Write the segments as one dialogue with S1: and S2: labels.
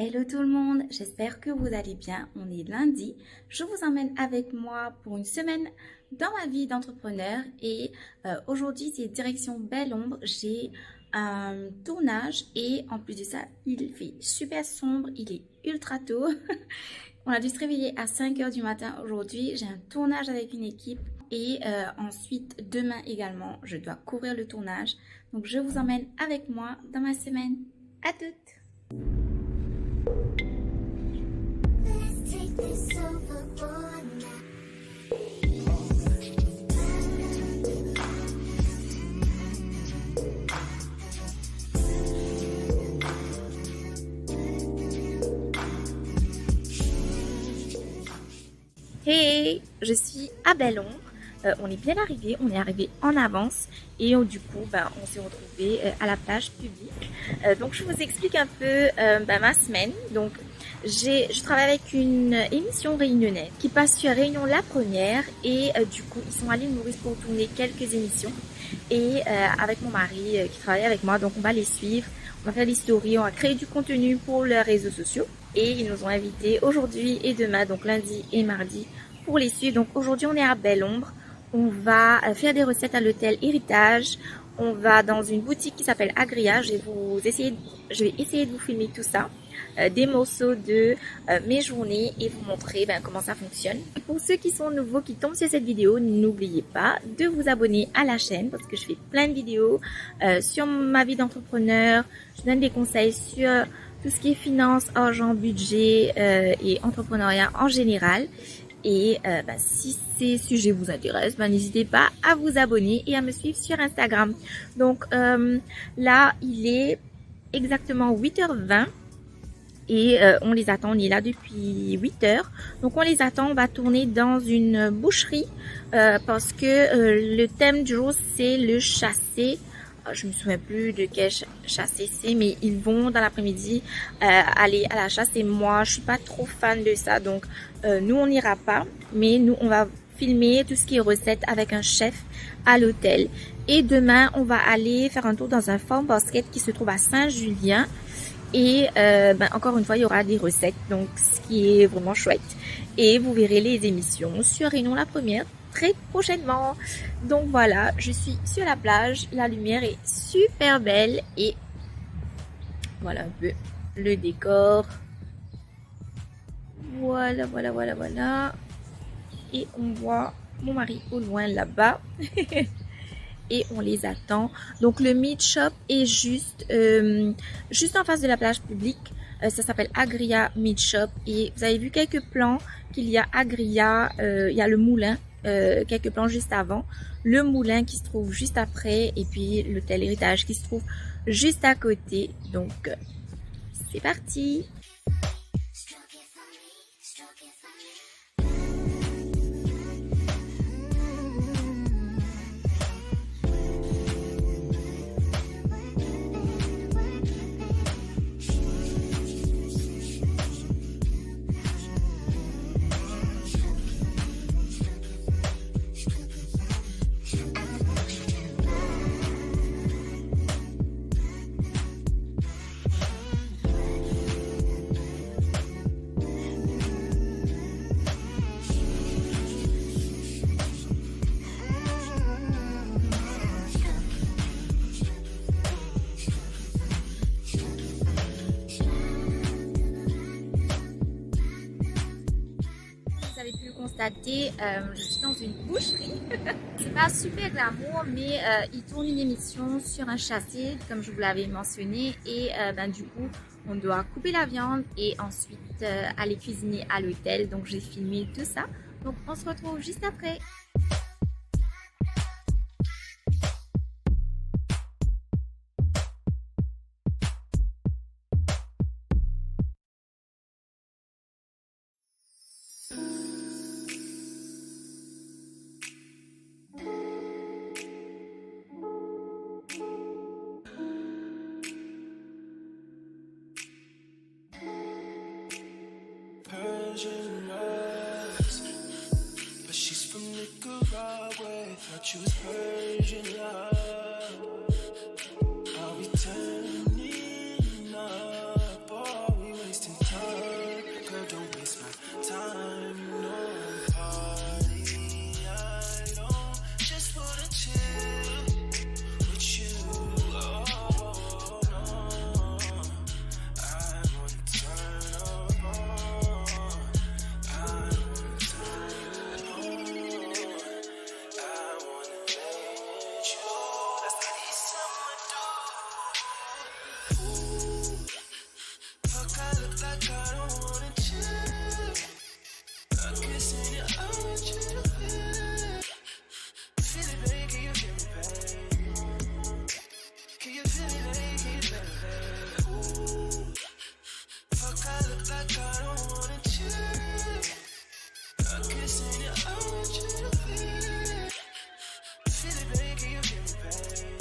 S1: Hello tout le monde, j'espère que vous allez bien. On est lundi. Je vous emmène avec moi pour une semaine dans ma vie d'entrepreneur et aujourd'hui c'est direction Belle Ombre. J'ai un tournage et en plus de ça, il fait super sombre, il est ultra tôt. On a dû se réveiller à 5 heures du matin aujourd'hui. J'ai un tournage avec une équipe et ensuite demain également, je dois couvrir le tournage. Donc je vous emmène avec moi dans ma semaine. À toutes! Hey, je suis à Belle Ombre. On est bien arrivé, on est arrivé en avance et du coup, on s'est retrouvé à la plage publique. Donc, je vous explique un peu ma semaine. Donc, je travaille avec une émission réunionnaise qui passe sur Réunion la première et du coup, ils sont à l'île Maurice pour tourner quelques émissions. Et avec mon mari qui travaille avec moi, donc on va les suivre, on va faire des stories, on va créer du contenu pour leurs réseaux sociaux. Et ils nous ont invités aujourd'hui et demain, donc lundi et mardi, pour les suivre. Donc aujourd'hui, on est à Belle Ombre. On va faire des recettes à l'hôtel Héritage. On va dans une boutique qui s'appelle Agria. Je vais essayer de vous filmer tout ça. Des morceaux de mes journées et vous montrer comment ça fonctionne. Pour ceux qui sont nouveaux, qui tombent sur cette vidéo, n'oubliez pas de vous abonner à la chaîne parce que je fais plein de vidéos sur ma vie d'entrepreneur. Je donne des conseils sur tout ce qui est finance, argent, budget et entrepreneuriat en général. Et si ces sujets vous intéressent, n'hésitez pas à vous abonner et à me suivre sur Instagram. Donc là, il est exactement 8h20 et on les attend. On est là depuis 8h. Donc on les attend, on va tourner dans une boucherie parce que le thème du jour, c'est le chassé. Je me souviens plus de quel chassé c'est, mais ils vont dans l'après-midi aller à la chasse et moi je suis pas trop fan de ça, donc nous on n'ira pas, mais nous on va filmer tout ce qui est recettes avec un chef à l'hôtel. Et demain on va aller faire un tour dans un farm basket qui se trouve à Saint-Julien et encore une fois il y aura des recettes, donc ce qui est vraiment chouette, et vous verrez les émissions sur Réunion la première très prochainement. Donc voilà, je suis sur la plage, la lumière est super belle et voilà un peu le décor. Voilà, et on voit mon mari au loin là-bas et on les attend. Donc le meat shop est juste en face de la plage publique. Ça s'appelle Agria Meat Shop et vous avez vu quelques plans qu'il y a Agria, il y a le moulin. Quelques plans juste avant, le moulin qui se trouve juste après et puis l'hôtel Héritage qui se trouve juste à côté. Donc c'est parti. Constater, je suis dans une boucherie. C'est pas super glamour, mais ils tournent une émission sur un chassé, comme je vous l'avais mentionné, et du coup, on doit couper la viande et ensuite aller cuisiner à l'hôtel. Donc, j'ai filmé tout ça. Donc, on se retrouve juste après.
S2: But she's from Nicaragua, thought she was Persian love. Are we turning up? Are we wasting I look like I don't wanna chill. I'm kissing you, I want you to feel it. Feel it, baby, can you feel me, babe? Can you feel me, baby, can you feel me, babe? Ooh. Fuck, I look like I don't wanna chill. I'm kissing you, I want you to feel it. Feel it, baby, can you feel me, babe?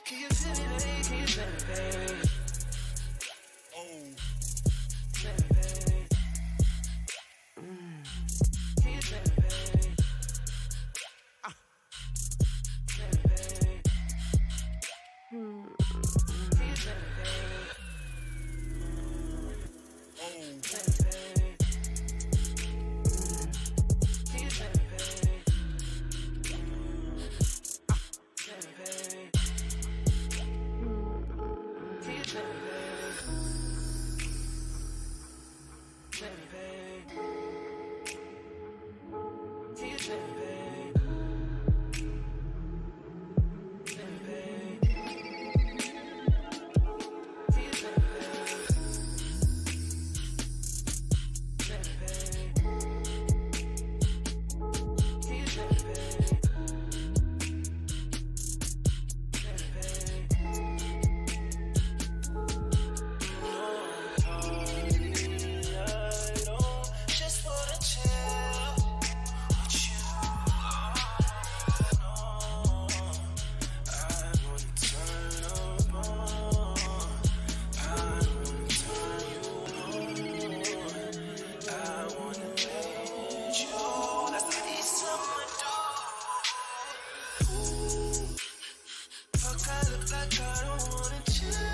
S2: Can you feel me, baby, can you feel me, babe? Oh. Feel me, babe. Can you feel me, babe? Feel me, babe. Can you feel me, babe? Oh. Feel me, babe. Can you feel me, babe? Feel me, babe. Can you feel me, babe? Feel me, babe. Can you feel me, babe? Feel me, babe. Can you feel me, babe? Feel me, babe. Can you feel me, babe? Feel me, babe. I don't just wanna chill with you. No, I wanna turn up on. I wanna turn you on. I wanna let you. That's the least I'ma do. Ooh. Fuck, I look like I don't wanna chill.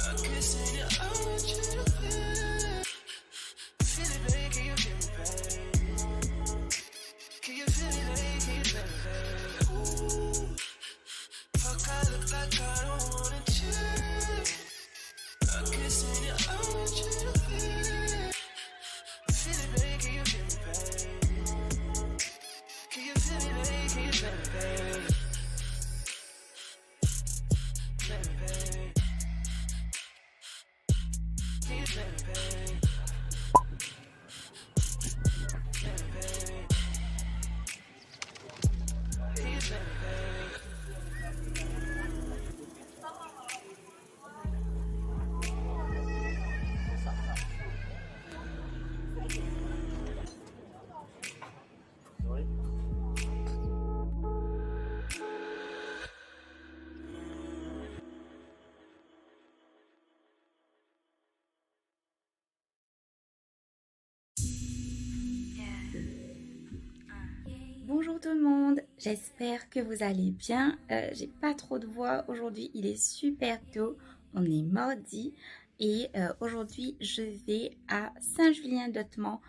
S2: I'm kissing you, I want you to feel it. Feel it, baby, can you feel me, babe? Can you feel me, baby, can you feel me, babe? Ooh. Fuck, I look like I don't wanna chill. I'm kissing you, I want you to feel it. Feel it, baby, can you feel me, babe? Can you feel me, baby, can you feel me, babe? Feel me, babe. Can you feel me, babe? Feel me, babe. Can you feel me, babe?
S1: Bonjour tout le monde, j'espère que vous allez bien. J'ai pas trop de voix aujourd'hui, il est super tôt, on est mardi et aujourd'hui je vais à Saint-Julien-d'Ottemont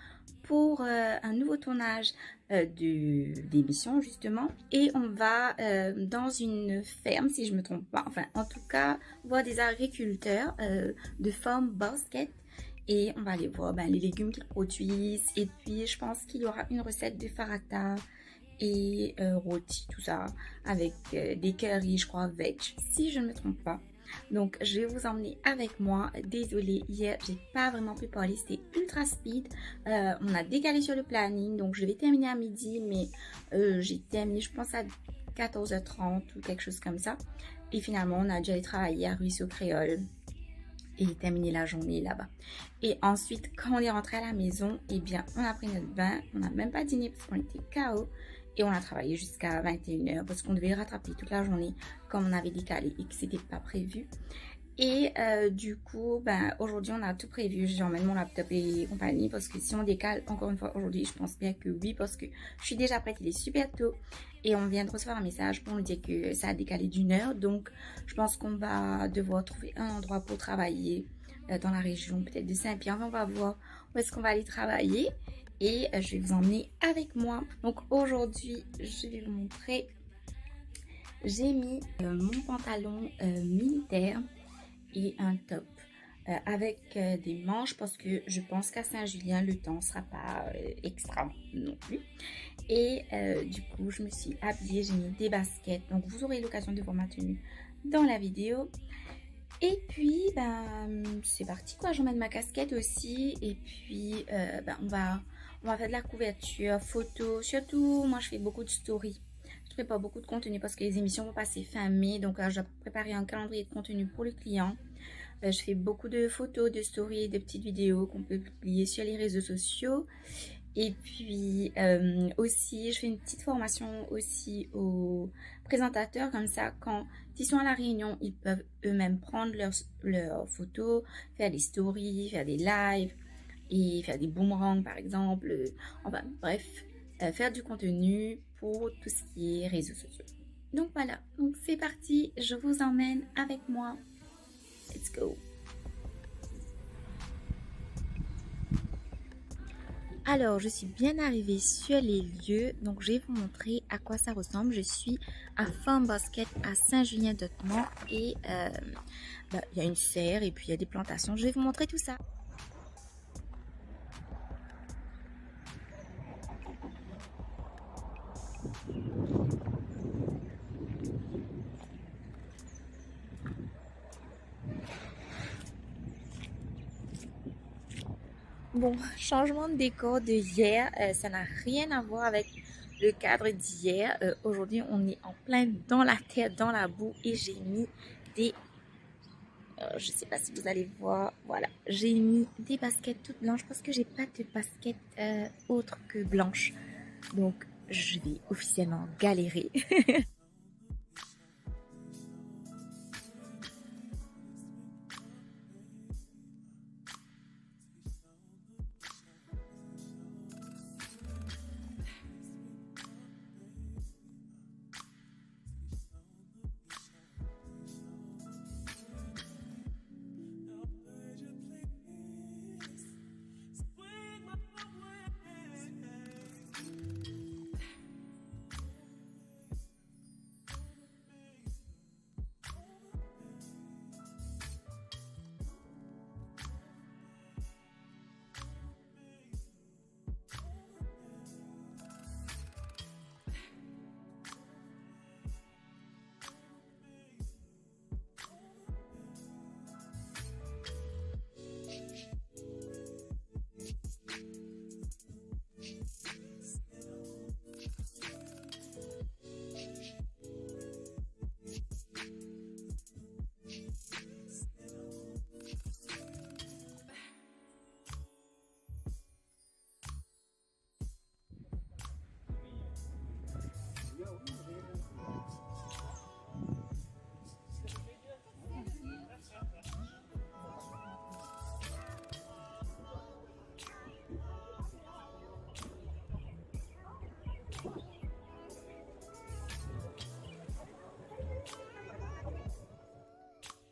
S1: pour un nouveau tournage d'émission justement, et on va dans une ferme si je me trompe pas, enfin en tout cas voir des agriculteurs de farm basket. Et on va aller voir les légumes qu'ils produisent. Et puis je pense qu'il y aura une recette de farata et rôti, tout ça, avec des currys, je crois, veg, si je ne me trompe pas. Donc je vais vous emmener avec moi. Désolée, hier j'ai pas vraiment pu parler, c'était ultra speed. On a décalé sur le planning, donc je vais terminer à midi, mais j'ai terminé je pense à 14h30 ou quelque chose comme ça. Et finalement on a dû aller travailler à Ruisseau-Créole et terminer la journée là-bas. Et ensuite, quand on est rentré à la maison, eh bien, on a pris notre bain, on n'a même pas dîné parce qu'on était KO, et on a travaillé jusqu'à 21h parce qu'on devait rattraper toute la journée comme on avait décalé et que c'était pas prévu. Et du coup, aujourd'hui, on a tout prévu. J'emmène mon laptop et compagnie parce que si on décale, encore une fois, aujourd'hui, je pense bien que oui, parce que je suis déjà prête, il est super tôt. Et on vient de recevoir un message pour nous dire que ça a décalé d'1 heure. Donc, je pense qu'on va devoir trouver un endroit pour travailler dans la région, peut-être de Saint-Pierre. On va voir où est-ce qu'on va aller travailler. Et je vais vous emmener avec moi. Donc, aujourd'hui, je vais vous montrer. J'ai mis mon pantalon militaire et un top avec des manches parce que je pense qu'à Saint-Julien le temps sera pas extra non plus. Et du coup je me suis habillée, j'ai mis des baskets, donc vous aurez l'occasion de voir ma tenue dans la vidéo. Et puis, c'est parti quoi, j'emmène ma casquette aussi. Et puis, on va faire de la couverture, photo. Surtout, moi, je fais beaucoup de stories. Je fais pas beaucoup de contenu parce que les émissions vont passer fin mai. Donc, je dois préparer un calendrier de contenu pour le client. Je fais beaucoup de photos, de stories, de petites vidéos qu'on peut publier sur les réseaux sociaux. Et puis aussi, je fais une petite formation aussi aux présentateurs, comme ça, quand ils sont à la réunion, ils peuvent eux-mêmes prendre leurs photos, faire des stories, faire des lives et faire des boomerangs par exemple. Enfin bref, faire du contenu pour tout ce qui est réseaux sociaux. Donc voilà, donc c'est parti, je vous emmène avec moi. Let's go! Alors, je suis bien arrivée sur les lieux, donc je vais vous montrer à quoi ça ressemble. Je suis à Farm Basket à Saint-Julien-d'Ottemont et il y a une serre et puis il y a des plantations. Je vais vous montrer tout ça. Bon, changement de décor de hier, ça n'a rien à voir avec le cadre d'hier. Aujourd'hui, on est en plein dans la terre, dans la boue et j'ai mis des... je sais pas si vous allez voir, voilà. J'ai mis des baskets toutes blanches parce que j'ai pas de baskets autres que blanches. Donc, je vais officiellement galérer.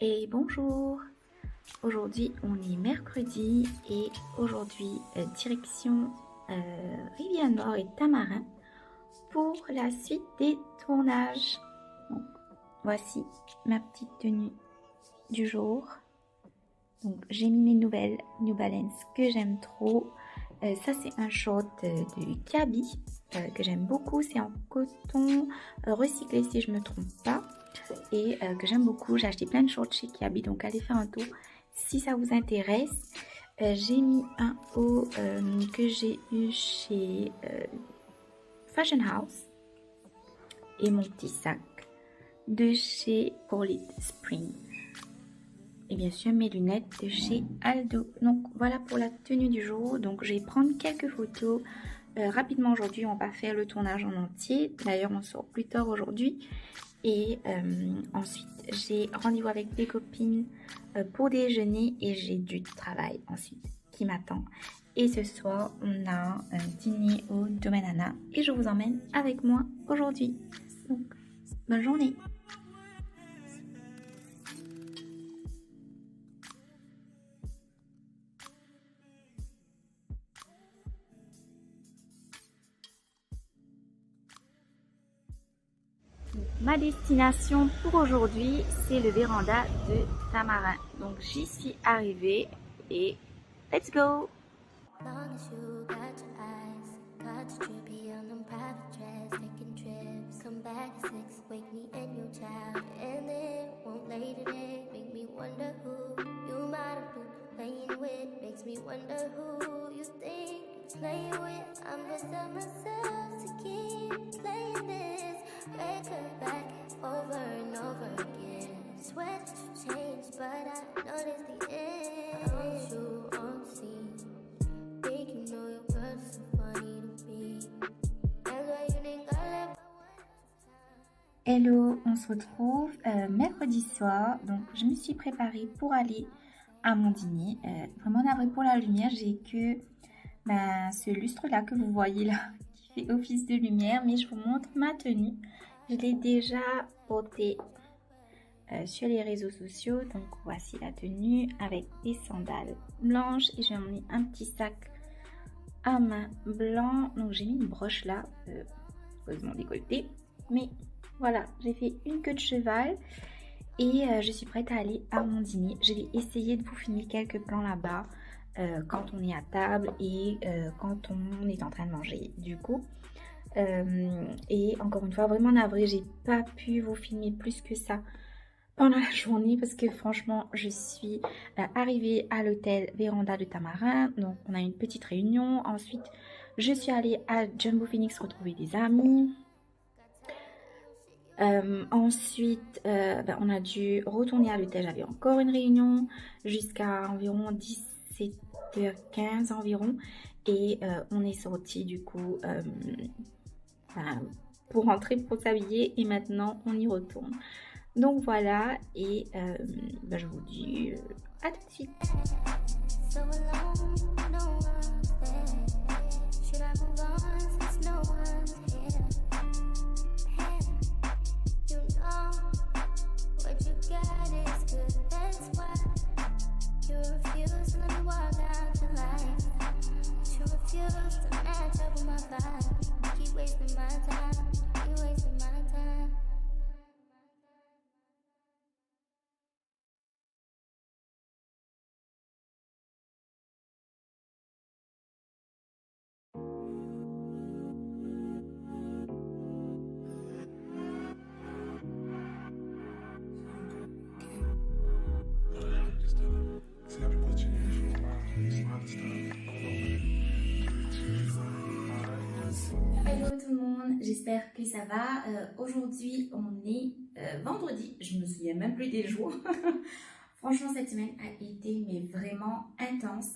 S1: Et bonjour, aujourd'hui on est mercredi et aujourd'hui direction Rivière-Nord et Tamarin pour la suite des tournages. Donc, voici ma petite tenue du jour. Donc j'ai mis mes nouvelles New Balance que j'aime trop. Ça c'est un short de Kiabi que j'aime beaucoup, c'est en coton recyclé si je me trompe pas. Et que j'aime beaucoup. J'ai acheté plein de shorts chez Kiabi, donc allez faire un tour si ça vous intéresse. J'ai mis un haut que j'ai eu chez Fashion House et mon petit sac de chez Call Spring et bien sûr mes lunettes de chez Aldo. Donc voilà pour la tenue du jour. Donc je vais prendre quelques photos rapidement aujourd'hui. On va faire le tournage en entier, d'ailleurs on sort plus tard aujourd'hui. Et ensuite, j'ai rendez-vous avec des copines pour déjeuner et j'ai du travail ensuite qui m'attend. Et ce soir, on a un dîner au Domaine Anna et je vous emmène avec moi aujourd'hui. Donc, bonne journée! Ma destination pour aujourd'hui, c'est le véranda de Tamarin. Donc j'y suis arrivée et let's go!
S3: Long as you got your eyes, Got you trippy on them private jets, taking trips. Come back at 6, wake me and your child. And it won't lay today, make me wonder who you might have been playing with. Makes me wonder who you think you're playing with. I'm gonna tell myself to keep playing this record back over and over again. Swear that you changed, but I noticed the end. I want you on scene. Think you know your girl is so funny to me. That's why you think I left my
S1: Hello, on se retrouve mercredi soir. Donc, je me suis préparée pour aller à mon dîner. Vraiment navrée pour la lumière, j'ai que ce lustre-là que vous voyez là, qui fait office de lumière. Mais je vous montre ma tenue. Je l'ai déjà portée sur les réseaux sociaux. Donc, voici la tenue avec des sandales blanches. Et j'ai emmené un petit sac à main blanc. Donc, j'ai mis une broche là, heureusement décolletée. Mais voilà, j'ai fait une queue de cheval et je suis prête à aller à mon dîner. Je vais essayer de vous filmer quelques plans là-bas quand on est à table et quand on est en train de manger du coup. Et encore une fois, vraiment navrée, j'ai pas pu vous filmer plus que ça pendant la journée parce que franchement, je suis arrivée à l'hôtel Véranda de Tamarin. Donc, on a une petite réunion. Ensuite, je suis allée à Jumbo Phoenix retrouver des amis. Ensuite, on a dû retourner à l'hôtel. J'avais encore une réunion jusqu'à environ 17h15 environ. Et on est sorti du coup pour rentrer, pour s'habiller. Et maintenant, on y retourne. Donc voilà, et je vous dis à tout de suite.
S3: so alone, no one's there. Should I move on since no one's here? Hey, you know what you got is good, that's why you refuse to let me walk out your life. You refuse to match up with my vibe. Keep wasting my time, keep wasting my time.
S1: Hello tout le monde, j'espère que ça va. Aujourd'hui on est vendredi, je me souviens même plus des jours. Franchement cette semaine a été mais vraiment intense.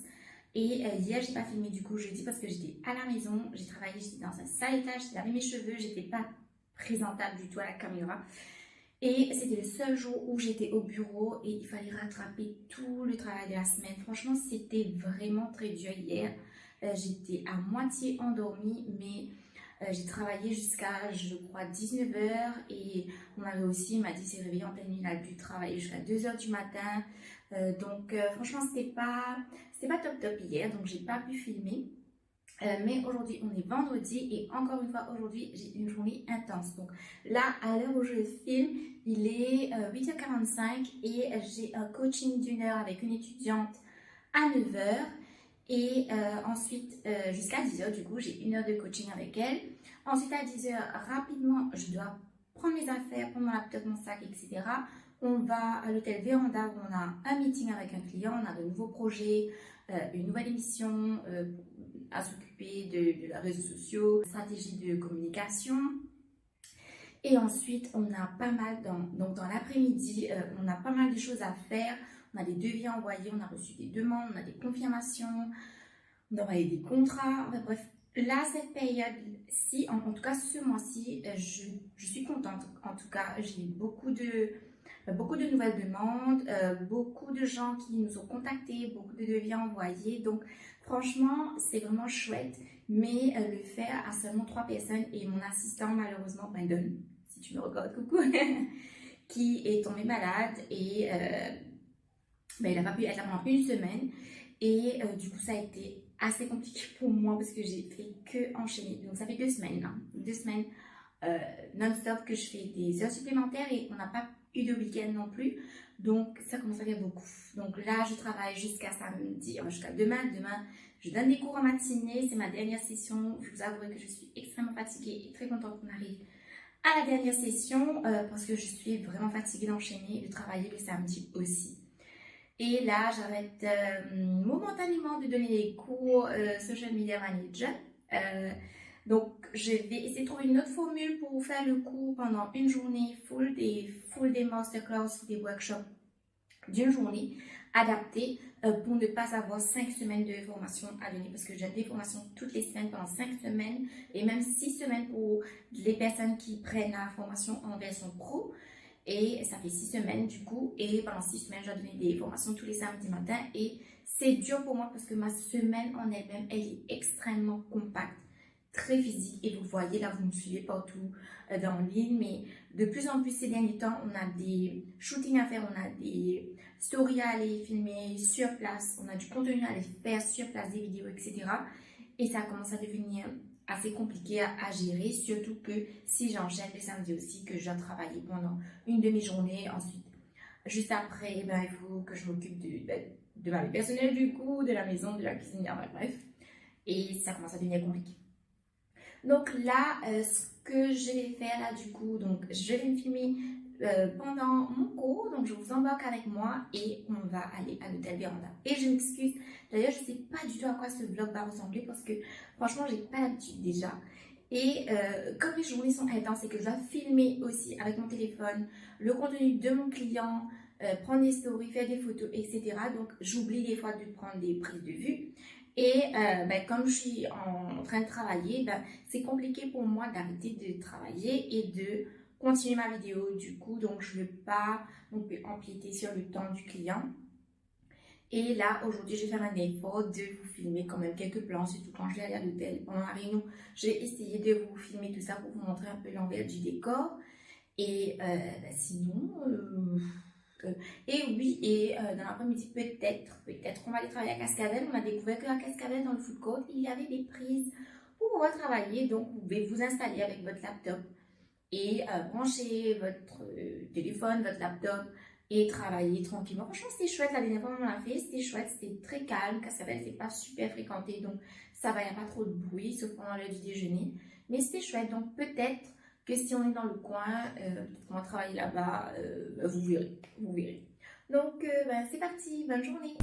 S1: Et hier j'ai pas filmé du coup jeudi parce que j'étais à la maison, j'ai travaillé, j'étais dans un sale étage, j'ai lavé mes cheveux, j'étais pas présentable du tout à la caméra. Et c'était le seul jour où j'étais au bureau et il fallait rattraper tout le travail de la semaine. Franchement c'était vraiment très dur hier. J'étais à moitié endormie mais j'ai travaillé jusqu'à, je crois, 19h et on avait aussi, il m'a dit, s'est réveillé en pleine nuit, il a dû travailler jusqu'à 2h du matin. Donc, franchement, c'était pas top hier, donc j'ai pas pu filmer. Mais aujourd'hui, on est vendredi et encore une fois, aujourd'hui, j'ai une journée intense. Donc là, à l'heure où je filme, il est 8h45 et j'ai un coaching d'une heure avec une étudiante à 9h. Et ensuite, jusqu'à 10h, du coup, j'ai une heure de coaching avec elle. Ensuite, à 10h, rapidement, je dois prendre mes affaires, prendre mon laptop, mon sac, etc. On va à l'hôtel Véranda où on a un meeting avec un client, on a de nouveaux projets, une nouvelle émission à s'occuper de leurs réseaux sociaux, stratégie de communication. Et ensuite, on a pas mal, donc dans l'après-midi, on a pas mal de choses à faire. On a des devis envoyés, on a reçu des demandes, on a des confirmations, on a envoyé des contrats. Enfin, bref, là, cette période-ci, en tout cas ce mois-ci, je suis contente. En tout cas, j'ai beaucoup de nouvelles demandes, beaucoup de gens qui nous ont contactés, beaucoup de devis envoyés. Donc, franchement, c'est vraiment chouette. Mais le faire à seulement 3 personnes et mon assistant, malheureusement, Brandon, si tu me regardes, coucou, qui est tombé malade et il n'a pas pu être là pendant une semaine. Et du coup, ça a été assez compliqué pour moi parce que j'ai fait que enchaîner. Donc, ça fait 2 semaines, hein, 2 semaines non-stop que je fais des heures supplémentaires et on n'a pas eu de week-end non plus. Donc ça commence à faire beaucoup. Donc là, je travaille jusqu'à samedi, jusqu'à demain. Demain, je donne des cours en matinée. C'est ma dernière session. Je vous avoue que je suis extrêmement fatiguée et très contente qu'on arrive à la dernière session parce que je suis vraiment fatiguée d'enchaîner et de travailler le samedi aussi. Et là, j'arrête momentanément de donner des cours Social Media Manager. Donc, je vais essayer de trouver une autre formule pour vous faire le cours pendant une journée full des masterclass, des workshops d'une journée adaptée pour ne pas avoir 5 semaines de formation à donner parce que j'ai des formations toutes les semaines pendant 5 semaines et même 6 semaines pour les personnes qui prennent la formation en version pro. Et ça fait 6 semaines du coup, et pendant 6 semaines, je dois donner des formations tous les samedis matins. Et c'est dur pour moi parce que ma semaine en elle-même, elle est extrêmement compacte, très physique. Et vous le voyez, là, vous me suivez partout dans l'île. Mais de plus en plus ces derniers temps, on a des shootings à faire, on a des stories à aller filmer sur place, on a du contenu à aller faire sur place, des vidéos, etc. Et ça commence à devenir assez compliqué à gérer, surtout que si j'enchaîne le samedi aussi, que je dois travailler pendant une demi-journée, ensuite, juste après, il faut que je m'occupe de ma vie personnelle du coup, de la maison, de la cuisine, bref, et ça commence à devenir compliqué. Donc là, ce que je vais faire là du coup, donc je vais me filmer pendant mon cours, donc je vous embarque avec moi et on va aller à l'hôtel Véranda. Et je m'excuse, d'ailleurs je sais pas du tout à quoi ce vlog va ressembler parce que franchement j'ai pas l'habitude déjà. Et comme les journées sont intenses et que je dois filmer aussi avec mon téléphone le contenu de mon client, prendre des stories, faire des photos, etc. Donc j'oublie des fois de prendre des prises de vue. Et comme je suis en train de travailler, c'est compliqué pour moi d'arrêter de travailler et de continuer ma vidéo du coup, donc je ne veux pas non plus empiéter sur le temps du client. Et là, aujourd'hui, je vais faire un effort de vous filmer quand même quelques plans, surtout quand je vais aller à l'hôtel. Pendant la réunion, je vais essayer de vous filmer tout ça pour vous montrer un peu l'envers du décor. Et sinon... et oui, et dans l'après-midi, peut-être qu'on va aller travailler à Cascavel. On a découvert qu'à Cascavel, dans le food court, il y avait des prises pour pouvoir travailler. Donc, vous pouvez vous installer avec votre laptop et brancher votre téléphone, votre laptop et travailler tranquillement. Franchement, c'était chouette. La dernière fois, on l'a fait, c'était chouette, c'était très calme. Cascavel, c'est pas super fréquenté, donc ça va, il n'y a pas trop de bruit, sauf pendant l'heure du déjeuner. Mais c'était chouette, donc peut-être que si on est dans le coin, on va travailler là-bas, vous verrez, vous verrez. Donc, c'est parti, bonne journée.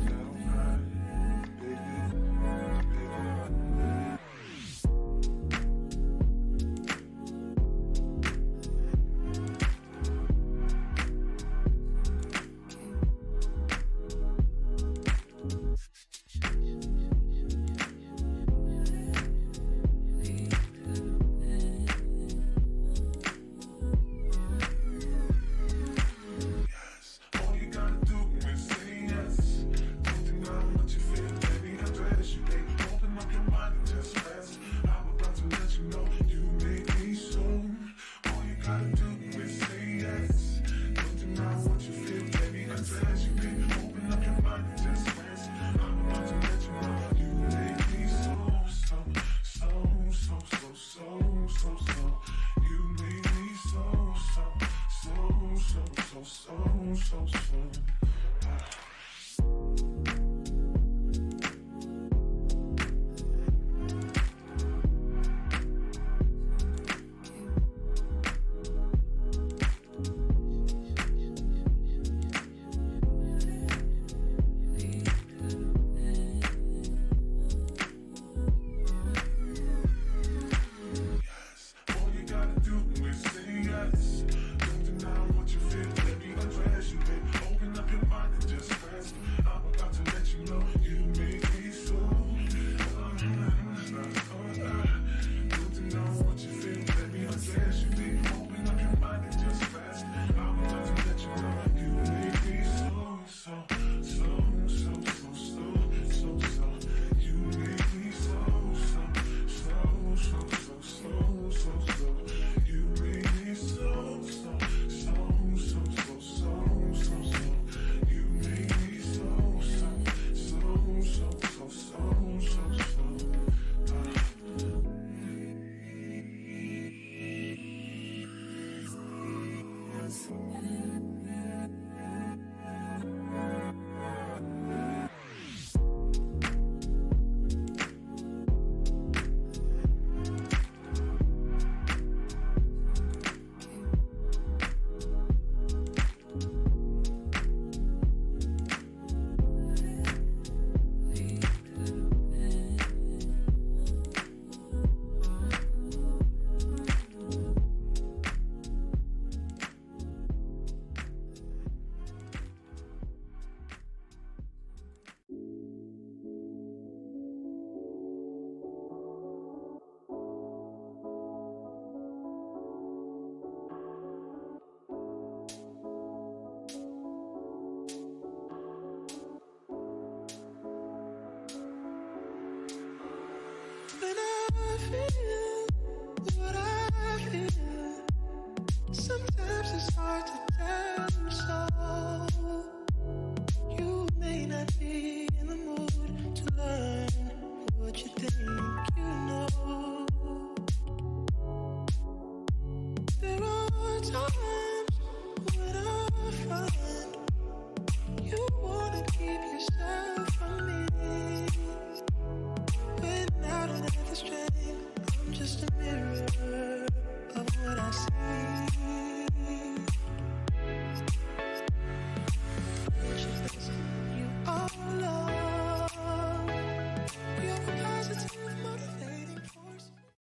S2: feel